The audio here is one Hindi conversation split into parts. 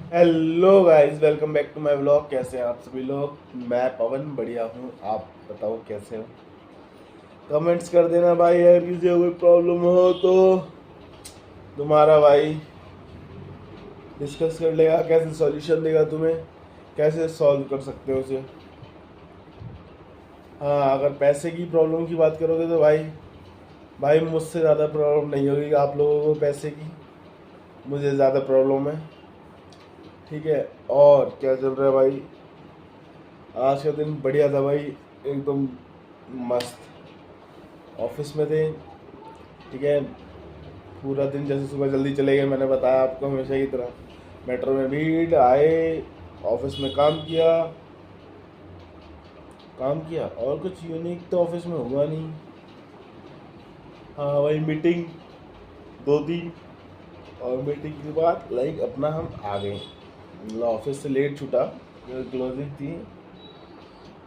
Hello guys, welcome back to my vlog. कैसे हैं आप सभी लोग? मैं पवन बढ़िया हूँ। आप बताओ कैसे हो? कमेंट्स कर देना भाई, अगर किसी को कोई प्रॉब्लम हो तो तुम्हारा भाई डिस्कस कर लेगा, कैसे सॉल्यूशन देगा तुम्हें, कैसे सॉल्व कर सकते हो उसे। हाँ, अगर पैसे की प्रॉब्लम की बात करोगे तो भाई भाई मुझसे ज़्यादा प्रॉब्लम नहीं होगी आप लोगों को पैसे की। मुझे ज़्यादा प्रॉब्लम है। ठीक है। और क्या चल रहा है भाई? आज का दिन बढ़िया था भाई, एकदम मस्त। ऑफिस में थे। ठीक है। पूरा दिन जैसे सुबह जल्दी चले गए, मैंने बताया आपको हमेशा की तरह। मेट्रो में भीड़ आए, ऑफिस में काम किया और कुछ यूनिक तो ऑफिस में हुआ नहीं। हाँ भाई, मीटिंग दो तीन, और मीटिंग के बाद लाइक अपना हम आ गए। मतलब ऑफिस से लेट छूटा, क्लोजिंग थी।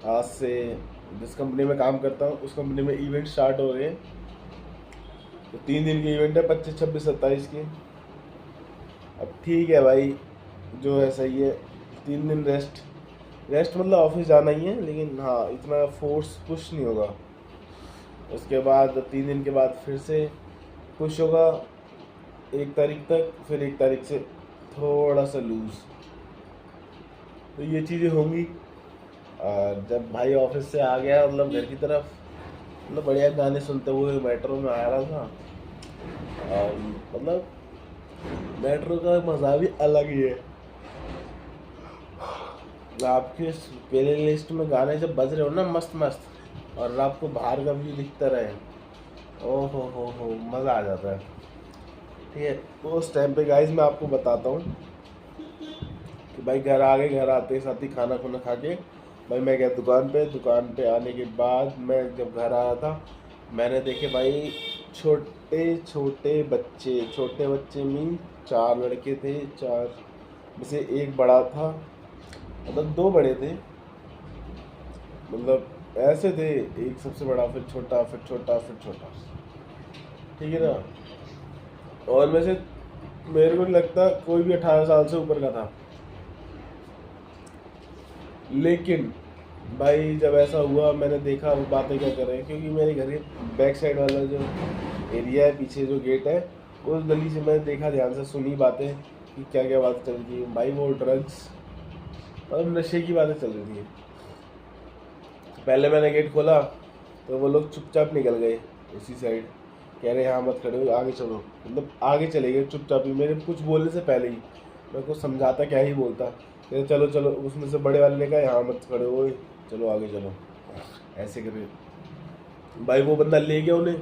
आज से जिस कंपनी में काम करता हूँ उस कंपनी में इवेंट स्टार्ट हो रहे हैं। तो 3 दिन के इवेंट है, 25, 26, 27 की। अब ठीक है भाई, जो है सही है। 3 दिन रेस्ट। रेस्ट मतलब ऑफिस जाना ही है, लेकिन हाँ इतना फोर्स पुश नहीं होगा। उसके बाद 3 दिन के बाद फिर से पुश होगा 1 तारीख तक, फिर 1 तारीख से थोड़ा सा लूज। तो ये चीज़ें होंगी। और जब भाई ऑफिस से आ गया, मतलब घर की तरफ, मतलब बढ़िया गाने सुनते हुए मेट्रो में आ रहा था। और मतलब मेट्रो का मज़ा भी अलग ही है। आपके प्ले लिस्ट में गाने जब बज रहे हो ना मस्त मस्त, और आपको बाहर का व्यू दिखता रहे, ओ हो मज़ा आ जाता है। ठीक है। तो उस टाइम पे गाइस मैं आपको बताता हूँ कि भाई घर आ गए, घर आते साथ ही खाना खुना खा के भाई मैं गया दुकान पे आने के बाद मैं जब घर आया था, मैंने देखे भाई छोटे बच्चे मीन 4 लड़के थे। 4 में से एक बड़ा था, मतलब 2 बड़े थे। मतलब ऐसे थे, एक सबसे बड़ा, फिर छोटा, फिर छोटा, फिर छोटा। ठीक है ना। और में से मेरे को नहीं लगता कोई भी 18 साल से ऊपर का था। लेकिन भाई जब ऐसा हुआ, मैंने देखा वो बातें क्या कर रहे हैं, क्योंकि मेरे घर के बैक साइड वाला जो एरिया है, पीछे जो गेट है, उस गली से मैंने देखा, ध्यान से सुनी बातें कि क्या क्या बात चल रही है। भाई वो ड्रग्स, मतलब नशे की बातें चल रही थी। पहले मैंने गेट खोला तो वो लोग चुपचाप निकल गए उसी साइड। कह रहे यहाँ मत खड़े हो, आगे चलो। मतलब आगे चले गए चुपचाप ही, मेरे कुछ बोलने से पहले ही। मैं कुछ समझाता क्या ही बोलता, कहते चलो चलो। उसमें से बड़े वाले ने कहा यहाँ मत खड़े हो, चलो आगे चलो। ऐसे करे भाई, वो बंदा ले गया उन्हें।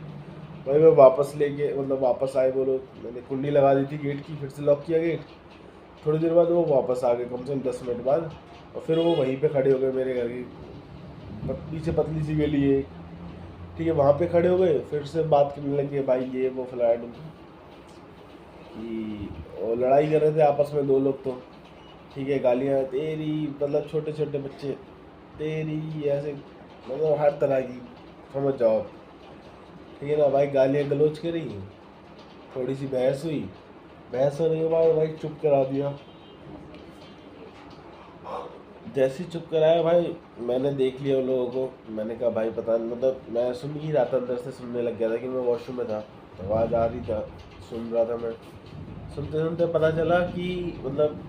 भाई मैं वापस लेके, मतलब वापस आए वो लोग। मैंने कुंडी लगा दी थी गेट की, फिर से लॉक किया गेट। थोड़ी देर बाद वो वापस आ गए, कम से कम 10 मिनट बाद। और फिर वो वहीं पे खड़े हो गए मेरे घर की पीछे पतली सी गली है। ठीक है, वहाँ पे खड़े हो गए, फिर से बात करने लगे, भाई ये वो फलाना कि और लड़ाई कर रहे थे आपस में 2 लोग तो। ठीक है, गालियाँ तेरी, मतलब छोटे छोटे बच्चे, तेरी ऐसे, मतलब हर तरह की, समझ जाओ आप। ठीक है ना भाई, गालियाँ गलौज करी, थोड़ी सी बहस हुई। बहस होने के बाद भाई चुप करा दिया। जैसे ही चुप कराया भाई, मैंने देख लिया उन लोगों को। मैंने कहा भाई पता नहीं, मतलब मैं सुन ही रहा था, अंदर से सुनने लग गया था कि मैं वॉशरूम में था, तो आवाज़ आ रही था, सुन रहा था मैं। सुनते सुनते पता चला कि मतलब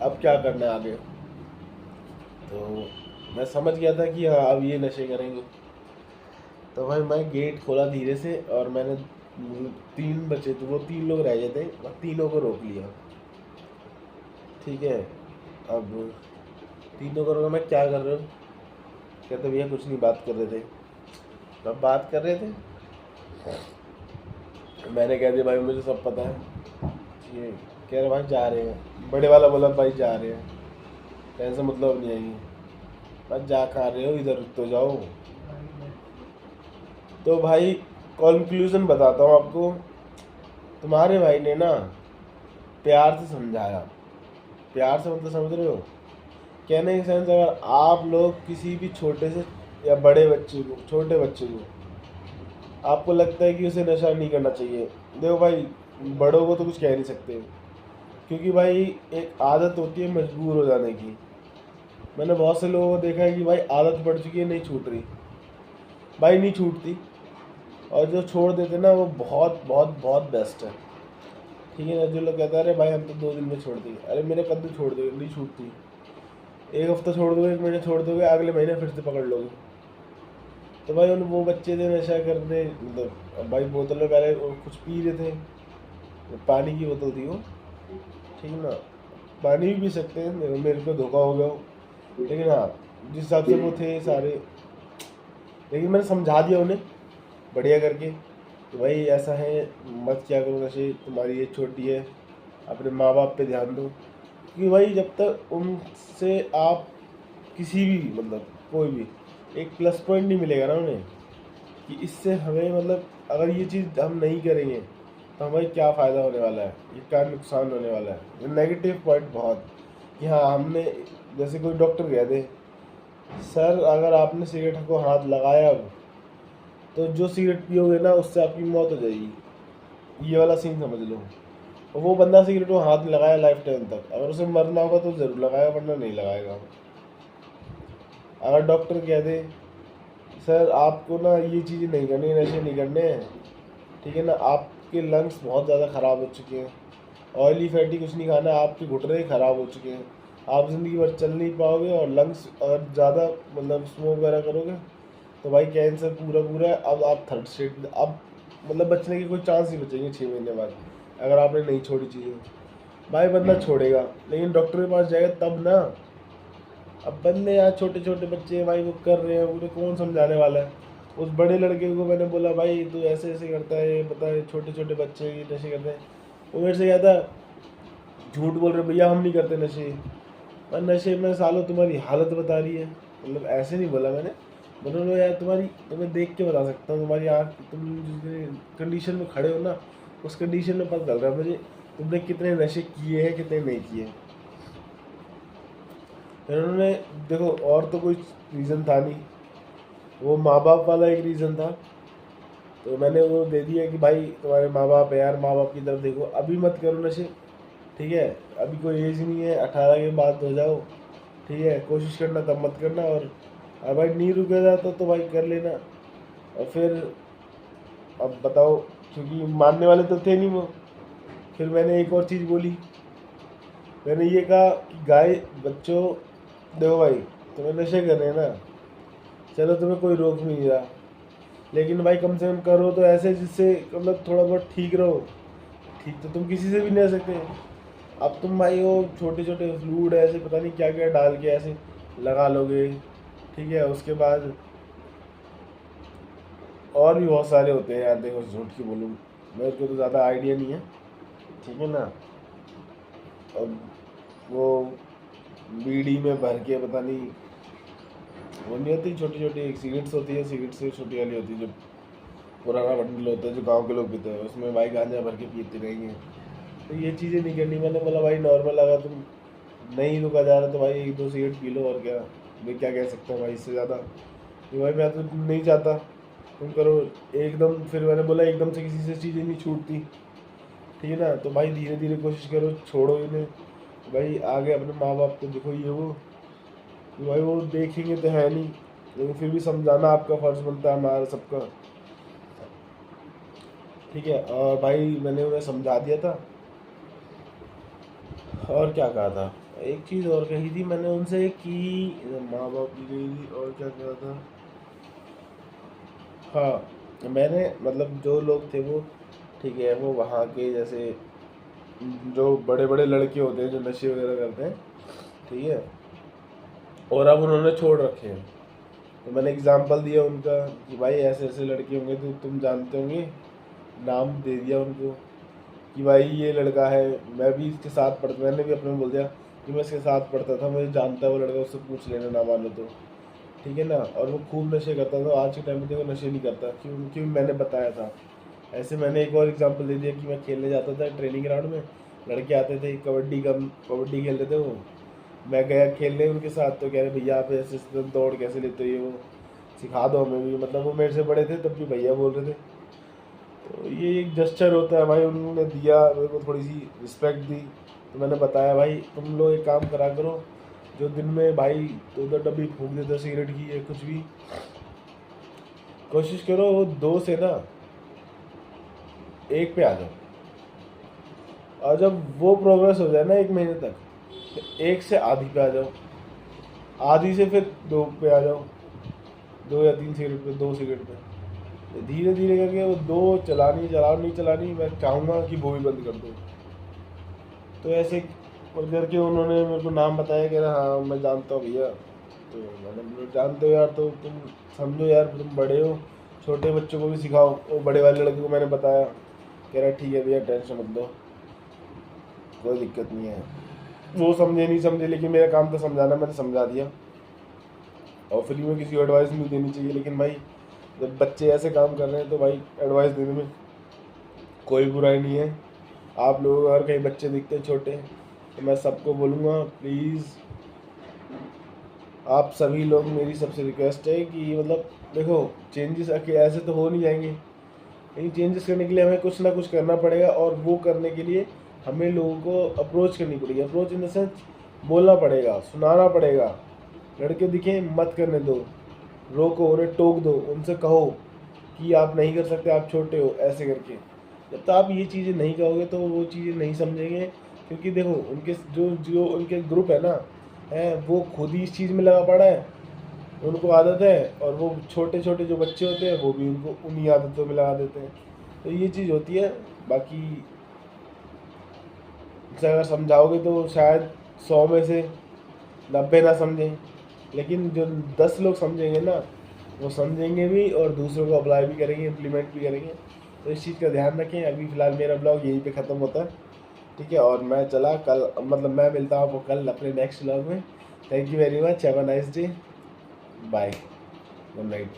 अब क्या करना है आगे। तो मैं समझ गया था कि हाँ अब ये नशे करेंगे। तो भाई मैं गेट खोला धीरे से, और मैंने 3 बचे थे, वो 3 लोग रह गए थे, और तीनों को रोक लिया। ठीक है। अब तीनों को रोका, मैं क्या कर रहे हो? कहते भैया कुछ नहीं, बात कर रहे थे। तब बात कर रहे थे, मैंने कह दिया भाई मुझे सब पता है। ये कह रहे भाई जा रहे हैं, बड़े वाला बोला भाई जा रहे हैं, टेंशन मतलब नहीं आएगी। बस जा खा रहे हो, इधर तो जाओ। तो भाई कंक्लूजन बताता हूँ आपको। तुम्हारे भाई ने ना प्यार से समझाया। प्यार से मतलब समझ रहे हो? कहने के सेंस, अगर आप लोग किसी भी छोटे से या बड़े बच्चे को, छोटे बच्चे को आपको लगता है कि उसे नशा नहीं करना चाहिए, देखो भाई बड़ों को तो कुछ कह नहीं सकते, क्योंकि भाई एक आदत होती है मजबूर हो जाने की। मैंने बहुत से लोगों को देखा है कि भाई आदत पड़ चुकी है, नहीं छूट रही, भाई नहीं छूटती। और जो छोड़ देते ना वो बहुत बहुत बहुत बेस्ट है। ठीक है ना, जो लोग कहते हैं अरे भाई हम तो 2 दिन में छोड़ देंगे, अरे मेरे कद्दू छोड़ दोगे, नहीं छूटती। एक हफ्ता छोड़ दोगे, 1 महीने छोड़ दोगे, अगले महीने फिर से पकड़ लोगे। तो भाई उन वो बच्चे थे नशा करने, मतलब भाई बोतल में पहले वो कुछ पी रहे थे, पानी की बोतल थी वो, ठीक है ना, पानी भी पी सकते हैं, मेरे को धोखा हो गया हो, लेकिन हाँ जिस हिसाब से वो थे सारे, लेकिन मैंने समझा दिया उन्हें बढ़िया करके कि भाई ऐसा है, मत क्या करो नशे, तुम्हारी एज छोटी है, अपने माँ बाप पे ध्यान दो। क्योंकि भाई जब तक उनसे आप किसी भी मतलब कोई भी एक प्लस पॉइंट नहीं मिलेगा ना उन्हें कि इससे हमें मतलब अगर ये चीज़ हम नहीं करेंगे तो हमें क्या फ़ायदा होने वाला है, ये क्या नुकसान होने वाला है, ये नेगेटिव पॉइंट बहुत। कि हाँ हमने, जैसे कोई डॉक्टर कह दे सर अगर आपने सिगरेट को हाथ लगाया अब तो जो सिगरेट पियोगे ना उससे आपकी मौत हो जाएगी, ये वाला सीन समझ लो। और वो बंदा सिगरेट को हाथ में लगाया लाइफ टाइम तक, अगर उसे मरना होगा तो ज़रूर लगाएगा वरना नहीं लगाएगा। अगर डॉक्टर कह दे सर आपको ना ये चीज़ें नहीं करनी, नशे नहीं करने हैं, ठीक है ना, आपके लंग्स बहुत ज़्यादा ख़राब हो चुके हैं, ऑयली फैटी कुछ नहीं खाना, आपके घुटने ख़राब हो चुके हैं, आप ज़िंदगी भर चल नहीं पाओगे, और लंग्स अगर ज़्यादा मतलब स्मोक वगैरह करोगे तो भाई कैंसर पूरा पूरा है, अब आप थर्ड स्टेट, अब मतलब बचने के कोई चांस नहीं बचेंगे 6 महीने बाद अगर आपने नहीं छोड़ी चीज़ें। भाई बंदा छोड़ेगा लेकिन डॉक्टर के पास जाएगा तब ना। अब बंदे यहाँ छोटे छोटे बच्चे हैं भाई, वो कर रहे हैं, उन्हें कौन समझाने वाला है। उस बड़े लड़के को मैंने बोला भाई तू ऐसे ऐसे करता है, ये बता, ये छोटे छोटे बच्चे ये नशे करते हैं। वो मेरे से कहता झूठ बोल रहे भैया हम नहीं करते नशे, पर नशे में सालों तुम्हारी हालत बता रही है। मतलब ऐसे नहीं बोला मैंने, बोलो यार तुम्हारी, तुम्हें देख के बता सकता हूँ तुम्हारी आँख, तुम जिस कंडीशन में खड़े हो ना उस कंडीशन में पता चल रहा है मुझे तुमने कितने नशे किए हैं कितने नहीं किए। फिर उन्होंने देखो और तो कोई रीज़न था नहीं, वो माँ बाप वाला एक रीज़न था, तो मैंने वो दे दिया कि भाई तुम्हारे माँ बाप है यार, माँ बाप की तरफ देखो, अभी मत करो नशे, ठीक है, अभी कोई एज नहीं है, 18 के बाद हो जाओ, ठीक है, कोशिश करना तब मत करना, और भाई नहीं रुका जाता तो भाई कर लेना। और फिर अब बताओ, क्योंकि मानने वाले तो थे नहीं वो, फिर मैंने एक और चीज़ बोली, मैंने ये कहा कि गाय बच्चों देखो भाई तुम्हें नशे कर रहे हैं ना, चलो तुम्हें कोई रोक नहीं रहा, लेकिन भाई कम से कम करो तो ऐसे जिससे मतलब थोड़ा बहुत ठीक रहो। ठीक तो तुम किसी से भी नहीं रह सकते। अब तुम भाई वो छोटे छोटे फ्लूड ऐसे पता नहीं क्या क्या डाल के ऐसे लगा लोगे, ठीक है, उसके बाद और भी बहुत सारे होते हैं यार, देखो झूठ की बोलूँ मेरे को तो ज़्यादा आइडिया नहीं है, ठीक है ना। अब वो बीड़ी में भर के पता नहीं, वो नहीं होती छोटी छोटी एक सिगरेट्स होती है, सिगरेट से छोटी वाली होती है जो पुराना बंडल होता है जो गांव के लोग पीते हैं, उसमें भाई गांजा भर के पीते रहेंगे। तो ये चीज़ें नहीं करनी। मैंने बोला भाई नॉर्मल अगर तुम नहीं रुका जा रहा तो भाई 1-2 सिगरेट पी लो, और क्या मैं क्या कह सकता हूँ भाई इससे ज़्यादा। तो भाई मैं तो नहीं चाहता तुम करो एकदम। फिर मैंने बोला एकदम से किसी से चीज़ें नहीं छूटती, ठीक है ना, तो भाई धीरे धीरे कोशिश करो, छोड़ो इन्हें। भाई आगे अपने माँ बाप को देखो, ये वो कि भाई वो देखेंगे तो है नहीं, लेकिन फिर भी समझाना आपका फ़र्ज़ बनता है, हमारा सबका, ठीक है। और भाई मैंने उन्हें समझा दिया था। और क्या कहा था, एक चीज़ और कही थी मैंने उनसे कि माँ बाप की गई थी, और क्या कहा था, हाँ मैंने मतलब जो लोग थे वो, ठीक है, वो वहाँ के जैसे जो बड़े बड़े लड़के होते हैं जो नशे वगैरह करते हैं, ठीक है, और अब उन्होंने छोड़ रखे हैं। तो मैंने एग्जांपल दिया उनका कि भाई ऐसे ऐसे लड़के होंगे तो तुम जानते होंगे, नाम दे दिया उनको कि भाई ये लड़का है, मैं भी इसके साथ पढ़ता, मैंने भी अपने में बोल दिया कि मैं इसके साथ पढ़ता था, मुझे जानता है वो लड़का, उससे पूछ लेना ना मानो तो, ठीक है ना। और वो खूब नशे करता था, आज के टाइम में देखो नशे नहीं करता, क्योंकि मैंने बताया था। ऐसे मैंने एक और एग्जांपल दे दिया कि मैं खेलने जाता था ट्रेनिंग ग्राउंड में, लड़के आते थे कबड्डी खेल रहे थे वो, मैं गया खेलने उनके साथ, तो कह रहे भैया आप ऐसे दौड़ कैसे लेते हो, ये वो सिखा दो हमें भी, मतलब वो मेरे से बड़े थे तब भी भैया बोल रहे थे। तो ये एक जस्चर होता है भाई, उन्होंने दिया मेरे को, थोड़ी सी रिस्पेक्ट दी, तो मैंने बताया भाई तुम लोग एक काम करा करो, जो दिन में भाई 2-2 डब्बी फूंक देते हो सिगरेट की या कुछ भी, कोशिश करो वो 2 से ना 1 पे आ जाओ। और जब वो प्रोग्रेस हो जाए ना 1 महीने तक, तो 1 से आधी पे आ जाओ, आधी से फिर 2 पे आ जाओ, 2 या 3 सिगरेट पे, 2 सिगरेट पे। तो धीरे धीरे करके वो 2 चलानी, मैं चाहूँगा कि वो भी बंद कर दो। तो ऐसे करके उन्होंने मेरे को नाम बताया कि हाँ मैं जानता हूँ भैया। तो मैंने बोला जानते हो यार तो तुम समझो यार, तुम बड़े हो, छोटे बच्चों को भी सिखाओ। वो बड़े वाले लड़के को मैंने बताया, कह रहा ठीक है भैया टेंशन मत लो, कोई दिक्कत नहीं है। वो समझे नहीं समझे, लेकिन मेरा काम था समझाना, मैंने समझा दिया। और फ्री में किसी को एडवाइस नहीं देनी चाहिए, लेकिन भाई जब बच्चे ऐसे काम कर रहे हैं तो भाई एडवाइस देने में कोई बुराई नहीं है। आप लोगों को अगर कहीं बच्चे दिखते हैं छोटे, तो मैं सबको बोलूँगा प्लीज़ आप सभी लोग, मेरी सबसे रिक्वेस्ट है कि मतलब देखो चेंजेस ऐसे तो हो नहीं जाएंगे, लेकिन चेंजेस करने के लिए हमें कुछ ना कुछ करना पड़ेगा। और वो करने के लिए हमें लोगों को अप्रोच करनी पड़ेगी। अप्रोच इन द सेंस बोलना पड़ेगा, सुनाना पड़ेगा। लड़के दिखे मत करने दो, रोको, उन्हें टोक दो, उनसे कहो कि आप नहीं कर सकते, आप छोटे हो, ऐसे करके। जब तक आप ये चीज़ें नहीं कहोगे तो वो चीज़ें नहीं समझेंगे। क्योंकि देखो उनके जो जो उनके ग्रुप है ना, है वो खुद ही इस चीज़ में लगा पड़ा है, उनको आदत है। और वो छोटे छोटे जो बच्चे होते हैं वो भी उनको उन्हीं आदतों में लगा देते हैं। तो ये चीज़ होती है। बाकी इसे अगर समझाओगे तो शायद 100 में से 90 ना समझें, लेकिन जो 10 लोग समझेंगे ना, वो समझेंगे भी और दूसरों को अप्लाई भी करेंगे, इम्प्लीमेंट भी करेंगे। तो इस चीज़ का ध्यान रखें। अभी फ़िलहाल मेरा ब्लॉग यहीं पे ख़त्म होता है, ठीक है। और मैं चला कल, मतलब मैं मिलता हूँ आपको कल अपने नेक्स्ट ब्लॉग में। Thank you very much, have a nice day, bye, good night.